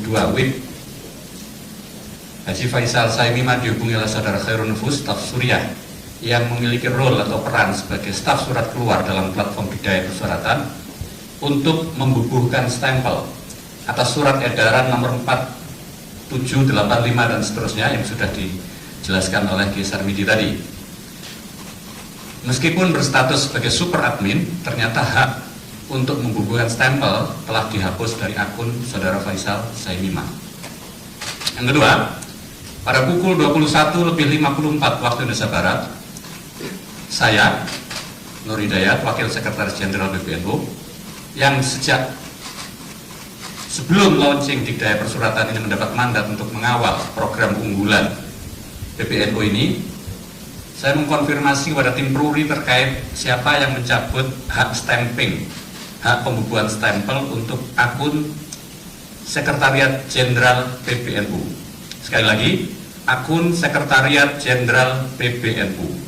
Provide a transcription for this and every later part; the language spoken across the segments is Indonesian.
2 WIB Haji Faisal Saimima dihubungi oleh saudara Khairun Nufus, staf Suriah, yang memiliki role atau peran sebagai staf surat keluar dalam platform Bidayah Persuratan untuk membubuhkan stempel atas surat edaran nomor 4785 dan seterusnya yang sudah dijelaskan oleh Ki Sarmidi tadi. Meskipun berstatus sebagai super admin, ternyata hak untuk membubuhkan stempel telah dihapus dari akun saudara Faisal Saimima. Yang kedua, pada pukul 21.54 waktu Indonesia Barat, saya, Nur Hidayat, Wakil Sekretaris Jenderal PBNU, yang sejak sebelum launching Dikdaya Persuratan ini mendapat mandat untuk mengawal program unggulan PBNU ini, saya mengkonfirmasi kepada tim Pruri terkait siapa yang mencabut hak stamping, hak pembubuhan stempel untuk akun Sekretariat Jenderal PBNU. Sekali lagi, akun Sekretariat Jenderal PBNU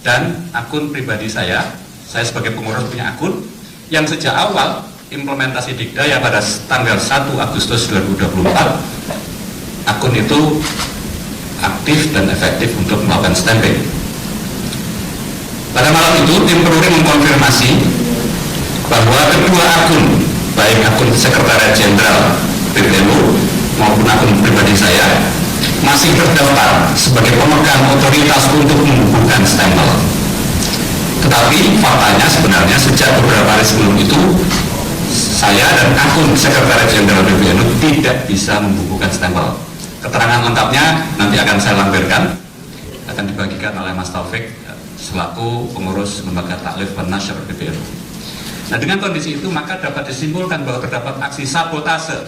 dan akun pribadi saya sebagai pengurus punya akun yang sejak awal implementasi Dikdaya pada tanggal 1 Agustus 2024, akun itu aktif dan efektif untuk melakukan stamping. Pada malam itu, tim Pruri mengkonfirmasi bahwa kedua akun, baik akun Sekretariat Jenderal PBNU maupun akun pribadi saya, masih terdaftar sebagai pemegang otoritas untuk membubuhkan stempel. Tetapi faktanya sebenarnya sejak beberapa hari sebelum itu, saya dan akun Sekretariat Jenderal PBNU tidak bisa membubuhkan stempel. Keterangan lengkapnya nanti akan saya lampirkan, akan dibagikan oleh Mas Taufik selaku pengurus lembaga taklif dan nasyr PBNU. Nah, dengan kondisi itu maka dapat disimpulkan bahwa terdapat aksi sabotase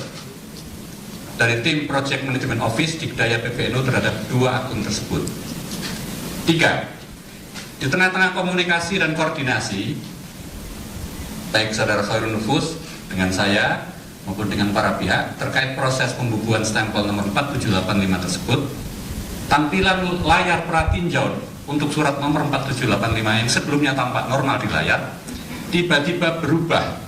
dari tim Project Management Office Dikdaya PBNU terhadap dua akun tersebut. 3. Di tengah-tengah komunikasi dan koordinasi, baik saudara Khairun Nufus dengan saya maupun dengan para pihak terkait proses pembubuhan stempel nomor 4785 tersebut, tampilan layar pratinjau untuk surat nomor 4785 yang sebelumnya tampak normal di layar, tiba-tiba berubah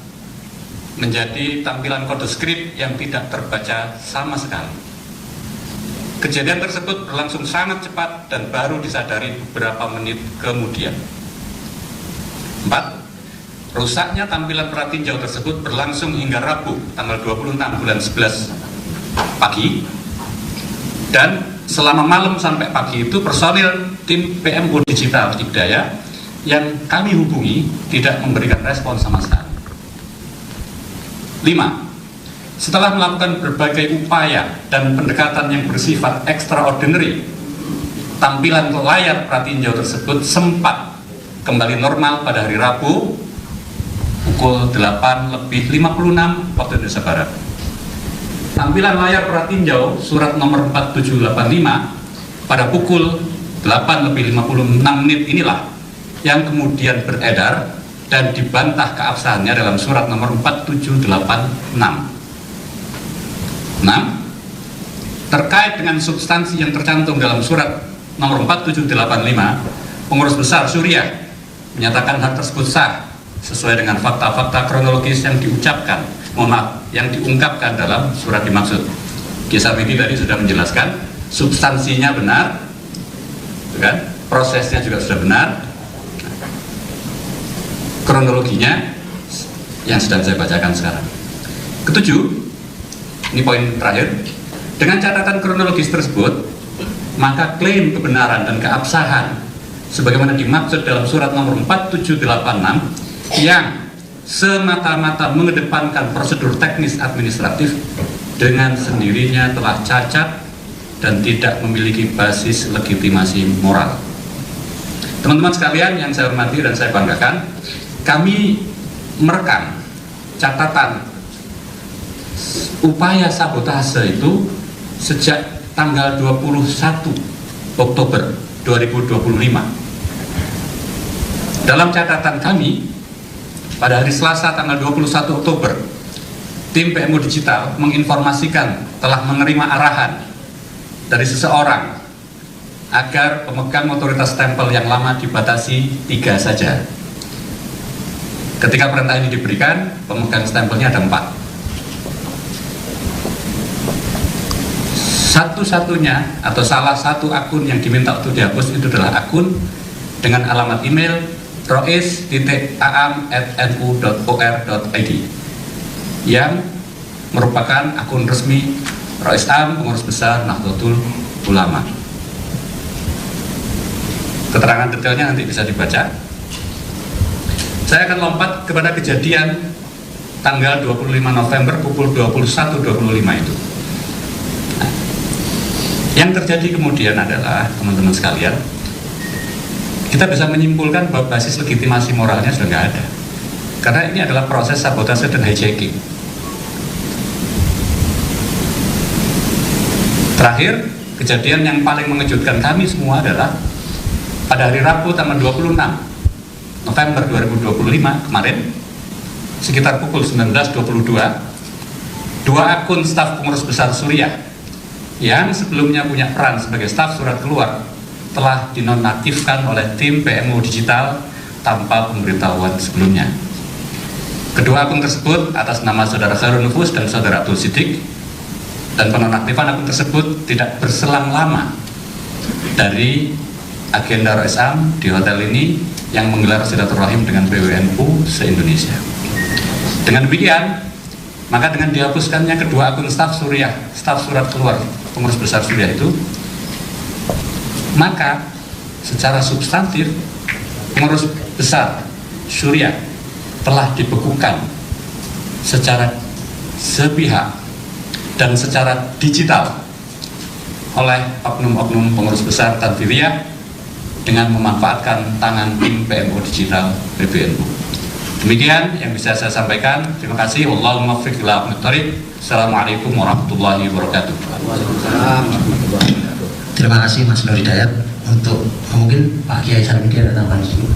menjadi tampilan kode skrip yang tidak terbaca sama sekali. Kejadian tersebut berlangsung sangat cepat dan baru disadari beberapa menit kemudian. 4. Rusaknya tampilan pratinjau tersebut berlangsung hingga Rabu tanggal 26 bulan 11 pagi, dan selama malam sampai pagi itu personil tim PMO Digital Dikdaya yang kami hubungi tidak memberikan respon sama sekali. 5. Setelah melakukan berbagai upaya dan pendekatan yang bersifat extraordinary, tampilan layar pratinjau tersebut sempat kembali normal pada hari Rabu pukul 8.56 waktu Indonesia Barat. Tampilan layar pratinjau surat nomor 4785 pada pukul 8.56 inilah yang kemudian beredar dan dibantah keabsahannya dalam surat nomor 4786. 6. Terkait dengan substansi yang tercantum dalam surat nomor 4785, pengurus besar Suriah menyatakan hal tersebut sah sesuai dengan fakta-fakta kronologis yang yang diungkapkan dalam surat dimaksud. Ki Sarmidi tadi sudah menjelaskan substansinya benar, kan? Prosesnya juga sudah benar, kronologinya yang sedang saya bacakan sekarang. Ketujuh, ini poin terakhir, dengan catatan kronologis tersebut, maka klaim kebenaran dan keabsahan sebagaimana dimaksud dalam surat nomor 4786 yang semata-mata mengedepankan prosedur teknis administratif dengan sendirinya telah cacat dan tidak memiliki basis legitimasi moral. Teman-teman sekalian yang saya hormati dan saya banggakan, kami merekam catatan upaya sabotase itu sejak tanggal 21 Oktober 2025. Dalam catatan kami, pada hari Selasa tanggal 21 Oktober, tim PMO Digital menginformasikan telah menerima arahan dari seseorang agar pemegang otoritas stempel yang lama dibatasi 3 saja. Ketika perintah ini diberikan, pemegang stempelnya ada 4. satu-satunya atau salah satu akun yang diminta untuk dihapus itu adalah akun dengan alamat email rois.aam@nu.or.id yang merupakan akun resmi Rois Am, Pengurus Besar Nahdlatul Ulama. Keterangan detailnya nanti bisa dibaca. Saya akan lompat kepada kejadian tanggal 25 November pukul 21.25 itu. Nah, yang terjadi kemudian adalah, teman-teman sekalian, kita bisa menyimpulkan bahwa basis legitimasi moralnya sudah nggak ada. Karena ini adalah proses sabotase dan hijacking. Terakhir, kejadian yang paling mengejutkan kami semua adalah pada hari Rabu tanggal 26 November 2025 kemarin, sekitar pukul 19.22, dua akun staf Pengurus Besar Suriah yang sebelumnya punya peran sebagai staf surat keluar telah dinonaktifkan oleh tim PMU Digital tanpa pemberitahuan sebelumnya. Kedua akun tersebut atas nama Saudara Khairul Nufus dan Saudara Abdul Siddiq, dan penonaktifan akun tersebut tidak berselang lama dari agenda Rois Am di hotel ini yang menggelar silaturahim dengan PWNU se-Indonesia. Dengan demikian, maka dengan dihapuskannya kedua akun staf Suriah, staf surat keluar Pengurus Besar Suriah itu, maka secara substantif Pengurus Besar Suriah telah dibekukan secara sepihak dan secara digital oleh oknum-oknum Pengurus Besar Tanfidiyah dengan memanfaatkan tangan tim PMU Digital PBNU. Demikian yang bisa saya sampaikan. Terima kasih. Wallahumma muwaffiq ila aqwamit thoriq. Assalamualaikum warahmatullahi wabarakatuh. Terima kasih Mas Nur Hidayat. Untuk mungkin Pak Kiai Sarmidi ada tambahan dulu.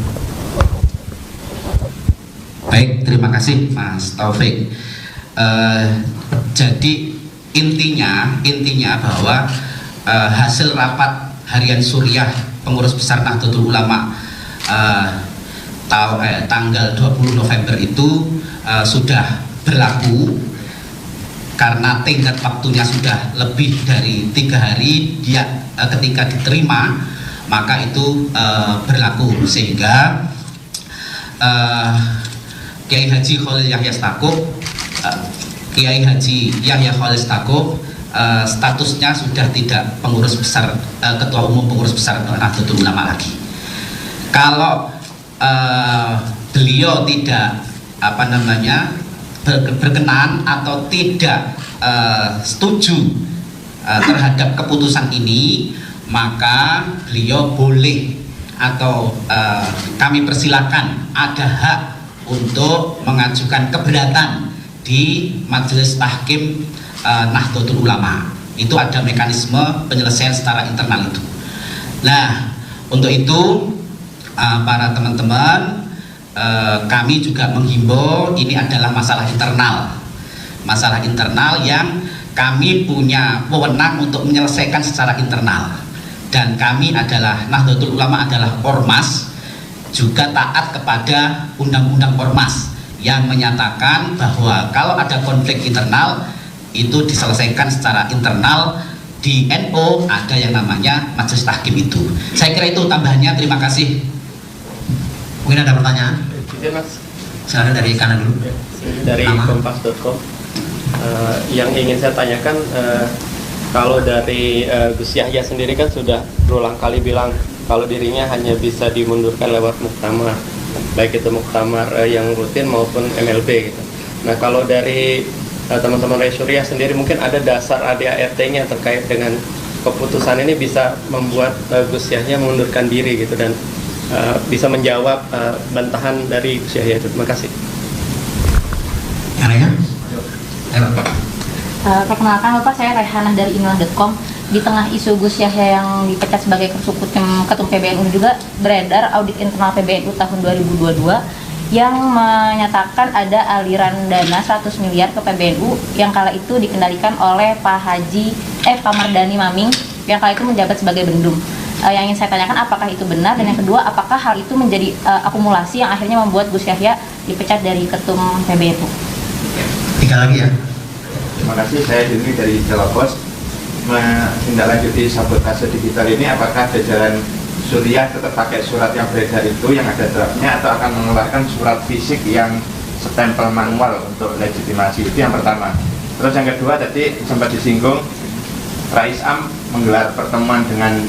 Baik, terima kasih Mas Taufik. Jadi intinya bahwa hasil rapat harian Suriah Pengurus Besar Nahdlatul Ulama tanggal 20 November itu sudah berlaku karena tenggat waktunya sudah lebih dari 3 hari. Dia ketika diterima maka itu berlaku, sehingga Kiai Haji Khalil Yahya Stakuf, Kiai Haji Yahya Khalil Stakuf statusnya sudah tidak pengurus besar, ketua umum Pengurus Besar Nahdlatul Ulama lagi. Kalau beliau tidak berkenan atau tidak setuju terhadap keputusan ini, maka beliau boleh atau kami persilakan ada hak untuk mengajukan keberatan di Majelis Tahkim Nahdlatul Ulama. Itu ada mekanisme penyelesaian secara internal itu. Nah, untuk itu para teman-teman, kami juga menghimbau, ini adalah masalah internal yang kami punya wewenang untuk menyelesaikan secara internal. Dan kami adalah, Nahdlatul Ulama adalah ormas, juga taat kepada undang-undang ormas yang menyatakan bahwa kalau ada konflik internal itu diselesaikan secara internal. Di NU ada yang namanya Majelis Tahkim itu. Saya kira itu tambahannya. Terima kasih. Mungkin ada pertanyaan? Silakan dari kanan dulu. Dari kompas.com. Yang ingin saya tanyakan, kalau dari Gus Yahya sendiri kan sudah berulang kali bilang kalau dirinya hanya bisa dimundurkan lewat muktamar, baik itu muktamar yang rutin maupun MLB gitu. Nah, kalau dari teman-teman Rois Suriah sendiri, mungkin ada dasar ADART-nya terkait dengan keputusan ini bisa membuat Gus Yahya mengundurkan diri gitu, dan bisa menjawab bantahan dari Gus Yahya itu. Terima kasih. Perkenalkan Bapak, saya Rehanah dari inilah.com. Di tengah isu Gus Yahya yang dipecat sebagai ketum PBNU, juga beredar audit internal PBNU tahun 2022 yang menyatakan ada aliran dana 100 miliar ke PBNU yang kala itu dikendalikan oleh Pak Mardhani Maming yang kala itu menjabat sebagai bendum. Yang ingin saya tanyakan, apakah itu benar, dan yang kedua, apakah hal itu menjadi akumulasi yang akhirnya membuat Gus Yahya dipecat dari ketum PBNU? 3 lagi ya. Terima kasih, saya Dini dari Jalapos. menindaklanjuti sabotase digital ini, apakah jajaran Suriah tetap pakai surat yang beredar itu yang ada draftnya, atau akan mengeluarkan surat fisik yang stempel manual untuk legitimasi? Itu yang pertama. Terus yang kedua, tadi sempat disinggung Rais Am menggelar pertemuan dengan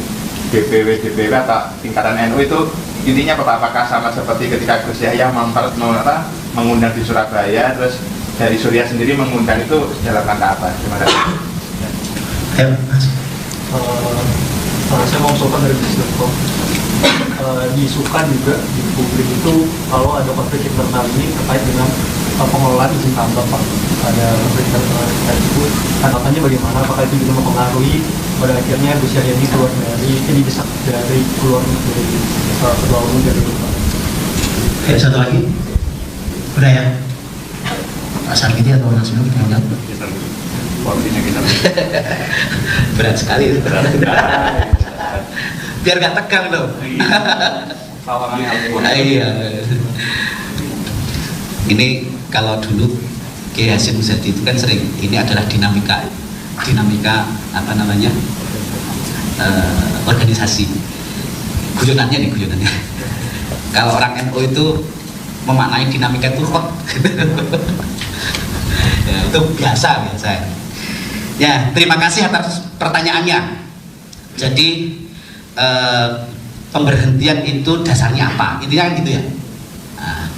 DPW atau tingkatan NU, itu intinya apa? Apakah sama seperti ketika Gus Yahya mengundang di Surabaya, terus dari Suriah sendiri mengundang, itu dalam rangka apa? Terima kasih. Saya mau usulkan dari bisnis.com, diisukan juga di publik itu kalau ada konflik internal ini terkait dengan pengelolaan izin tambang, Pak. Ada konflik internal tersebut, tanggapannya bagaimana? Apakah itu juga mempengaruhi pada akhirnya Gus Yahya ini keluar dari didesak dari keluar dari ketua umum dari Pak. Satu lagi, udah ya? Pak Sarkiti atau Mas Nur yang jawab? Berat sekali. Biar gak tegang loh. Iya. Ini kalau dulu Kiai Hasyim Muzadi itu kan sering, ini adalah dinamika apa namanya, organisasi. Guyonannya. Kalau orang NU itu memaknai dinamika itu hot. Ya, itu biasa. Ya, terima kasih atas pertanyaannya. Jadi pemberhentian itu dasarnya apa? Intinya kan gitu ya. Nah,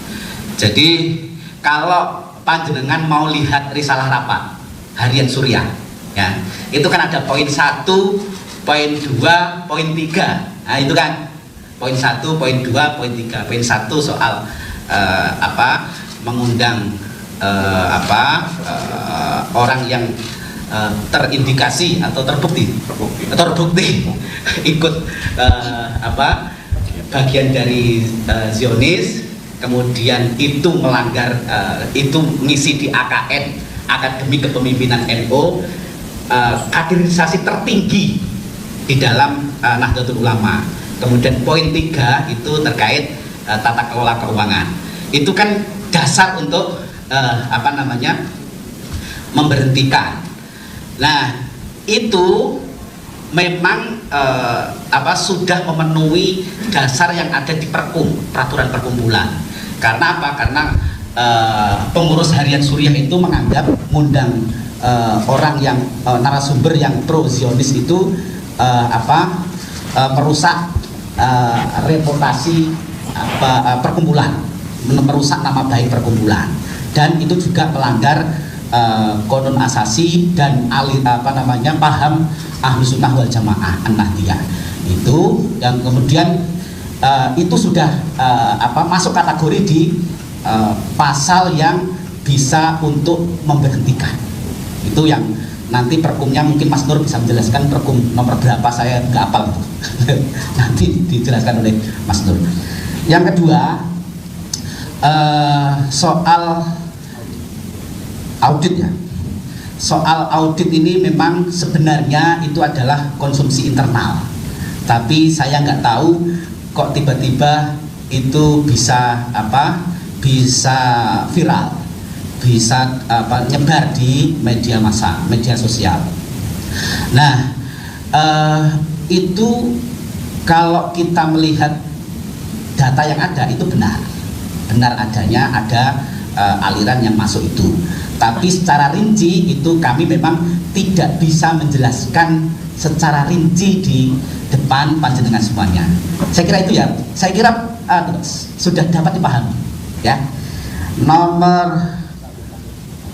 jadi kalau panjenengan mau lihat risalah rapat harian Suriah, ya, itu kan ada poin 1, poin 2, poin 3. Nah, itu kan poin 1, poin 2, poin 3. Poin 1 soal mengundang orang yang terindikasi atau terbukti ikut bagian dari Zionis, kemudian itu melanggar, itu ngisi di AKN, Akademi Kepemimpinan NU, kaderisasi tertinggi di dalam Nahdlatul Ulama. Kemudian poin 3 itu terkait tata kelola keuangan. Itu kan dasar untuk memberhentikan. Nah, itu memang sudah memenuhi dasar yang ada di peraturan perkumpulan. Karena apa? Karena pengurus harian Suriah itu menganggap mengundang orang yang narasumber yang pro Zionis itu merusak reputasi perkumpulan, merusak nama baik perkumpulan, dan itu juga melanggar konon asasi dan paham Ahlus Sunnah wal Jamaah An-Nahdiyah. Itu yang kemudian itu sudah masuk kategori di pasal yang bisa untuk memberhentikan. Itu yang nanti perkumnya mungkin Mas Nur bisa menjelaskan perkum nomor berapa, saya nggak hafal. Nanti dijelaskan oleh Mas Nur. Yang kedua, soal audit ya. Soal audit ini memang sebenarnya itu adalah konsumsi internal. Tapi saya nggak tahu kok tiba-tiba itu bisa viral, bisa nyebar di media massa, media sosial. Nah, itu kalau kita melihat data yang ada itu benar adanya ada aliran yang masuk itu. Tapi secara rinci itu kami memang tidak bisa menjelaskan secara rinci di depan panjenengan semuanya. Saya kira itu ya. Saya kira sudah dapat dipahami ya. Nomor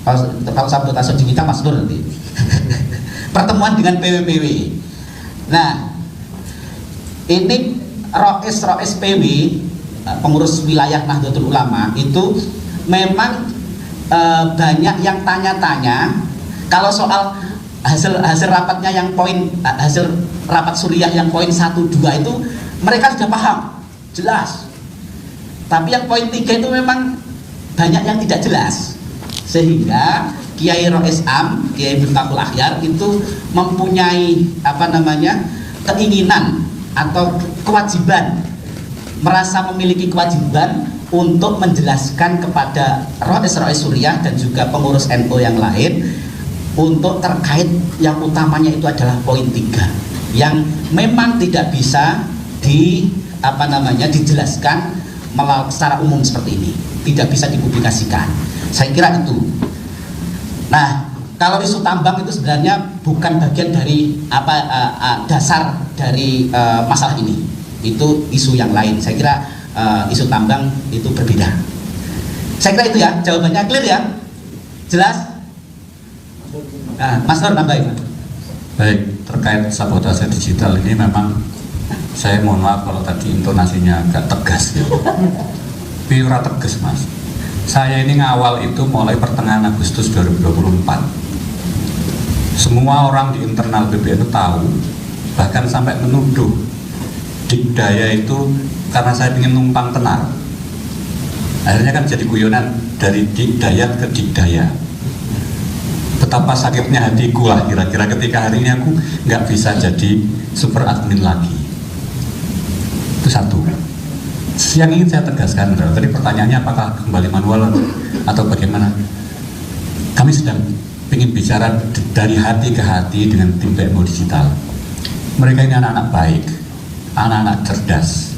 kalau sabotase digital Mas Nur nanti. Pertemuan dengan PW. Nah, ini Rois PW, pengurus wilayah Nahdlatul Ulama itu memang banyak yang tanya-tanya kalau soal hasil rapatnya yang hasil rapat Suriah yang poin 1, 2 itu mereka sudah paham jelas, tapi yang poin 3 itu memang banyak yang tidak jelas, sehingga Kiai Rois Am, Kiai Miftahul Akhyar itu mempunyai keinginan atau kewajiban, merasa memiliki kewajiban untuk menjelaskan kepada Rois Suriah dan juga pengurus NU yang lain untuk terkait yang utamanya itu adalah poin 3 yang memang tidak bisa dijelaskan secara umum seperti ini, tidak bisa dipublikasikan. Saya kira itu. Nah, kalau isu tambang itu sebenarnya bukan bagian dari dasar dari masalah ini. Itu isu yang lain. Saya kira isu tambang itu berbeda. Saya kira itu ya, jawabannya clear ya, jelas. Nah, Mas Nur nambahin. Baik, terkait sabotase digital ini memang saya mohon maaf kalau tadi intonasinya agak tegas ya. Pura tegas Mas. Saya ini ngawal itu mulai pertengahan Agustus 2024. Semua orang di internal PBNU tahu, bahkan sampai menuduh Dikdaya itu karena saya ingin numpang tenar. Akhirnya kan jadi guyonan dari Dikdaya ke Dikdaya. Betapa sakitnya hatiku lah kira-kira ketika hari ini aku nggak bisa jadi super admin lagi. Itu satu. Yang ingin saya tegaskan adalah tadi pertanyaannya apakah kembali manual atau bagaimana. Kami sedang ingin bicara dari hati ke hati dengan tim PMU Digital. Mereka ini anak-anak baik, anak-anak cerdas,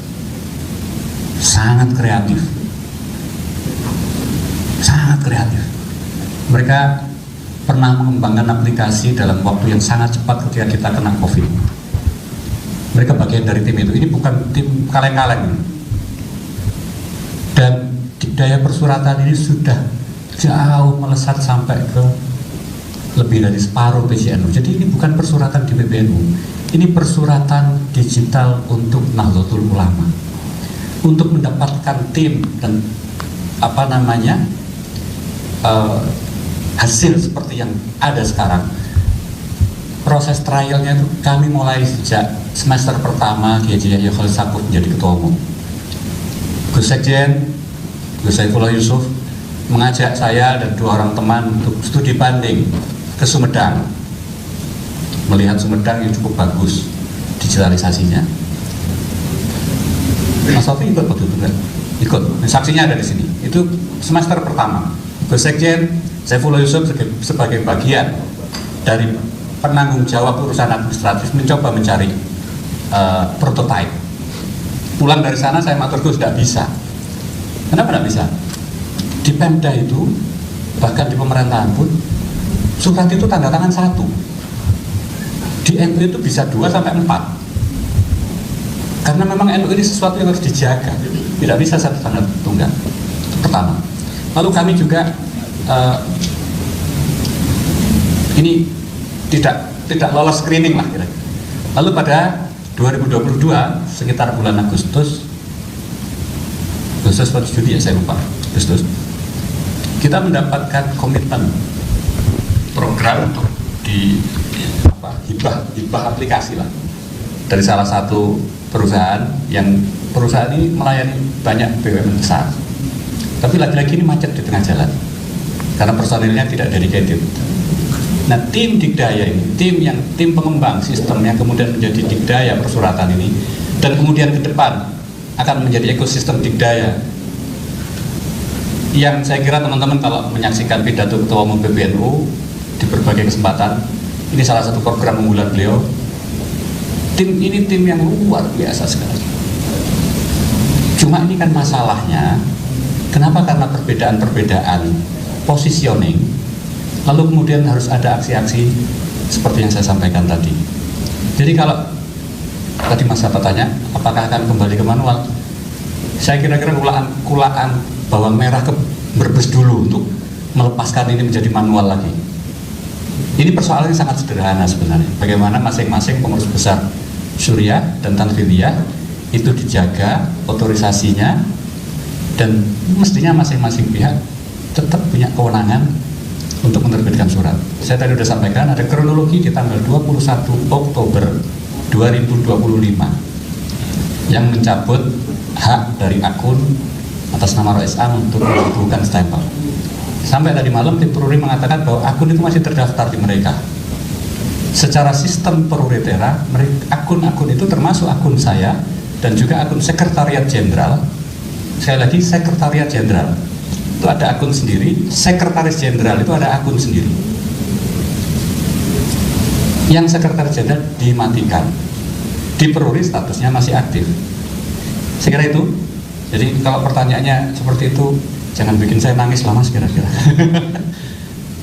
sangat kreatif, sangat kreatif. Mereka pernah mengembangkan aplikasi dalam waktu yang sangat cepat ketika kita kena COVID. Mereka bagian dari tim itu. Ini bukan tim kaleng-kaleng. Dan daya persuratan ini sudah jauh melesat sampai ke lebih dari separuh PCNU. Jadi ini bukan persuratan di PBNU. Ini persuratan digital untuk Nahdlatul Ulama. Untuk mendapatkan tim dan hasil seperti yang ada sekarang. Proses trialnya itu kami mulai sejak semester pertama Kiai Yahya Khalil Stakuf menjadi ketua umum. Gus Sekjen, Gus Saifullah Yusuf mengajak saya dan 2 orang teman untuk studi banding ke Sumedang, melihat Sumedang yang cukup bagus digitalisasinya. Mas Sofi ikut waktu itu kan? Ikut. Saksinya ada di sini. Itu semester pertama. Gus Sekjen Saifullah Yusuf sebagai bagian dari penanggung jawab urusan administratif mencoba mencari prototipe. Pulang dari sana saya matur Gus tidak bisa. Kenapa tidak bisa? Di Pemda itu, bahkan di pemerintahan pun, surat itu tanda tangan 1. Di NU itu bisa 2 sampai 4. Karena memang NU ini sesuatu yang harus dijaga. Tidak bisa 1 tanda tunggal. Itu pertama. Lalu kami juga ini tidak lolos screening lah kira-kira. Lalu pada 2022 sekitar bulan Agustus atau Juli ya saya lupa, Agustus, kita mendapatkan komitmen program untuk hibah aplikasi lah dari salah satu perusahaan yang perusahaan ini melayani banyak BUMN besar. Tapi lagi-lagi ini macet di tengah jalan karena personilnya tidak dedicated. Nah, tim Dikdaya ini, tim pengembang sistem yang kemudian menjadi Dikdaya persuratan ini, dan kemudian ke depan akan menjadi ekosistem Dikdaya. Yang saya kira teman-teman kalau menyaksikan pidato Ketua Umum PBNU di berbagai kesempatan, ini salah satu program unggulan beliau. Tim ini tim yang luar biasa sekali. Cuma ini kan masalahnya, kenapa? Karena perbedaan-perbedaan positioning, lalu kemudian harus ada aksi-aksi seperti yang saya sampaikan tadi. Jadi kalau tadi Mas Sato tanya, apakah akan kembali ke manual? Saya kira-kira kulaan bawang merah ke Brebes dulu untuk melepaskan ini menjadi manual lagi. Ini persoalannya sangat sederhana sebenarnya. Bagaimana masing-masing pengurus besar Syuriah dan Tanfidiyah itu dijaga otorisasinya, dan mestinya masing-masing pihak tetap punya kewenangan untuk menerbitkan surat. Saya tadi sudah sampaikan ada kronologi di tanggal 21 Oktober 2025 yang mencabut hak dari akun atas nama Rois Am untuk melakukan stempel. Sampai tadi malam tim Peruri mengatakan bahwa akun itu masih terdaftar di mereka. Secara sistem Peruritera, akun-akun itu termasuk akun saya dan juga akun Sekretariat Jenderal. Sekali lagi, Sekretariat Jenderal itu ada akun sendiri, Sekretaris Jenderal itu ada akun sendiri. yang sekretaris jenderal dimatikan, diperuri statusnya masih aktif. Saya kira itu. Jadi kalau pertanyaannya seperti itu, jangan bikin saya nangis lah Mas kira-kira.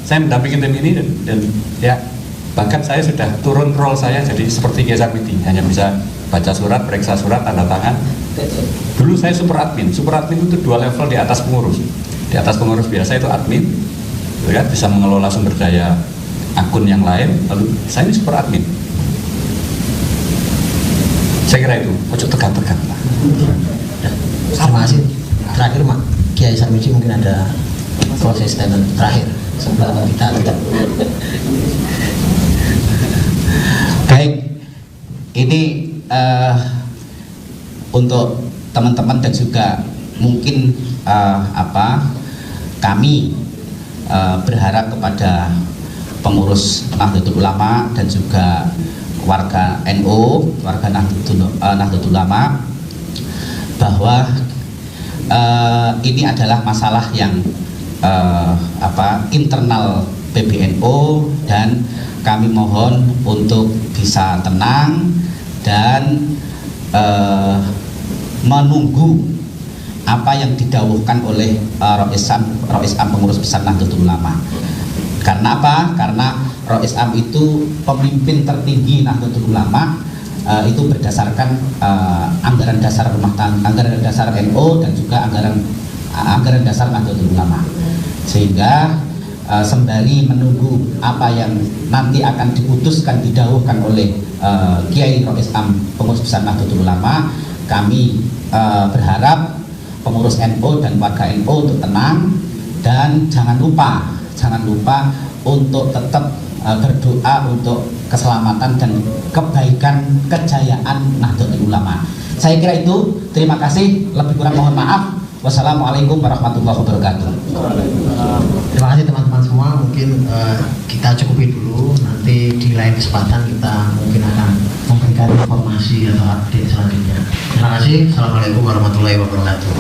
Saya mendampingi tim ini dan ya bahkan saya sudah turun role saya jadi seperti Kiai Sarmiti, hanya bisa baca surat, periksa surat, tanda tangan. Dulu saya super admin itu 2 level di atas pengurus. Di atas pengurus biasa itu admin, ya, bisa mengelola sumber daya akun yang lain. Lalu saya ini super admin. Saya kira itu, ojo tegang-tegang lah. Terima kasih. Terakhir Mak Kiai Sarmiji mungkin ada proses statement terakhir sebelum kita tutup. Baik, ini untuk teman-teman dan juga mungkin kami berharap kepada pengurus Nahdlatul Ulama dan juga warga NU, warga Nahdlatul Ulama, bahwa ini adalah masalah yang internal PBNU, dan kami mohon untuk bisa tenang dan menunggu apa yang didawuhkan oleh Rois Am pengurus besar Nahdlatul Ulama. Karena apa? Karena Rois Am itu pemimpin tertinggi Nahdlatul Ulama, itu berdasarkan anggaran dasar rumah tangga, anggaran dasar NU dan juga anggaran dasar Nahdlatul Ulama. Sehingga sembari menunggu apa yang nanti akan diputuskan, didahulukan oleh Kiai Rois Am pengurus besar Nahdlatul Ulama, kami berharap pengurus NU dan warga NU untuk tenang dan jangan lupa untuk tetap berdoa untuk keselamatan dan kebaikan, kejayaan Nahdlatul Ulama. Saya kira itu. Terima kasih. Lebih kurang mohon maaf. Wassalamualaikum warahmatullahi wabarakatuh. Terima kasih teman-teman semua. Mungkin kita cukupi dulu. Nanti di lain kesempatan kita mungkin akan memberikan informasi atau update selanjutnya. Terima kasih. Assalamualaikum warahmatullahi wabarakatuh.